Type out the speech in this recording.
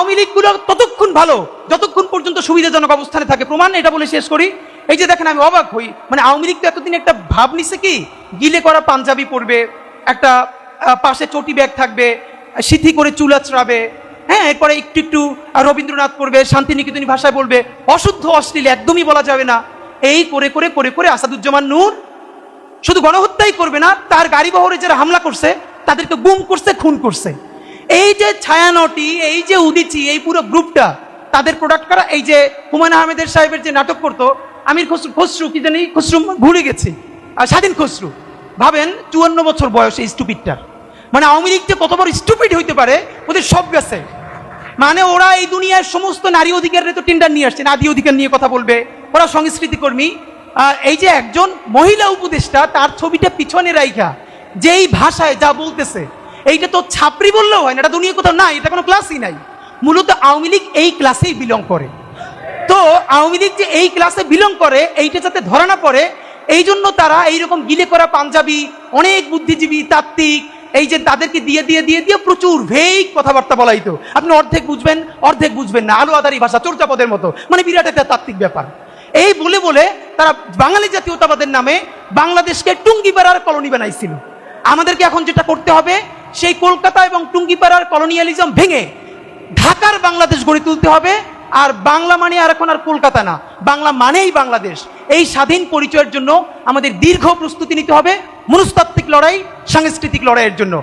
আওয়ামী লীগগুলো ততক্ষণ ভালো যতক্ষণ পর্যন্ত সুবিধাজনক অবস্থানে থাকে। প্রমাণ এটা বলে শেষ করি। এই যে দেখেন, আমি অবাক হই, মানে আওয়ামী লীগ তো এতদিন একটা ভাব নিছে কি, গিলে করা পাঞ্জাবি পরবে, একটা পাশে চটি ব্যাগ থাকবে, সিথি করে চুল আঁচড়াবে, হ্যাঁ, এরপরে একটু একটু রবীন্দ্রনাথ পড়বে, শান্তিনিকেতনী ভাষায় বলবে, অশুদ্ধ অশ্লীল একদমই বলা যাবে না। এই করে করে করে করে আসাদুজ্জামান নূর শুধু গণহত্যাই করবে না, তার গাড়ি বহরে যারা হামলা করছে তাদেরকে গুম করছে, খুন করছে। এই যে ছায়ানটি, এই যে উদিচি, এই পুরো গ্রুপটা তাদের প্রোডাক্ট করা। এই যে হুমায়ুন আহমেদের সাহেবের যে নাটক করতো আমির খসরু, কি জানি খসরু, ভুলে গেছি, স্বাধীন খসরু, ভাবেন 54 বছর বয়স এই স্টুপিডটার। মানে আওয়ামী লীগ যে কত বড় স্টুপিড হইতে পারে, ওদের সব গেছে। মানে ওরা এই দুনিয়ার সমস্ত নারী অধিকারের তো টেন্ডার নিয়ে আসছে, নারী অধিকার নিয়ে কথা বলবে, ওরা সংস্কৃতি কর্মী। এই যে একজন মহিলা উপদেষ্টা, তার ছবিটা পিছনে রাইখা যেই ভাষায় যা বলতেছে, এইটা তো ছাপরি বললেও হয় না, এটা দুনিয়া কোথাও নাই, এটা কোনো ক্লাসই নাই। মূলত আওয়ামী লীগ এই ক্লাসেই বিলং করে। তো আওয়ামী লীগ যে এই ক্লাসে বিলং করে, এইটা যাতে ধরা না পড়ে, এই জন্য তারা এইরকম গিলে করা পাঞ্জাবি, অনেক বুদ্ধিজীবী তাত্ত্বিক, এই যে তাদেরকে দিয়ে দিয়ে দিয়ে দিয়ে প্রচুর ভেগ কথাবার্তা বলাই। তো আপনি অর্ধেক বুঝবেন অর্ধেক বুঝবেন না, আলো আধারি ভাষা, চর্যাপদের মতো, মানে বিরাট একটা তাত্ত্বিক ব্যাপার। এই বলে বলে তারা বাঙালি জাতীয়তাবাদের নামে বাংলাদেশকে টুঙ্গিপাড়ার কলোনি বানাইছিল। আমাদেরকে এখন যেটা করতে হবে, সেই কলকাতা এবং টুঙ্গিপাড়ার কলোনিয়ালিজম ভেঙে ঢাকার বাংলাদেশ গড়ে তুলতে হবে। আর বাংলা মানে আর এখন আর কলকাতা না, বাংলা মানেই বাংলাদেশ। এই স্বাধীন পরিচয়ের জন্য আমাদের দীর্ঘ প্রস্তুতি নিতে হবে, মনস্তাত্ত্বিক লড়াই, সাংস্কৃতিক লড়াইয়ের জন্য।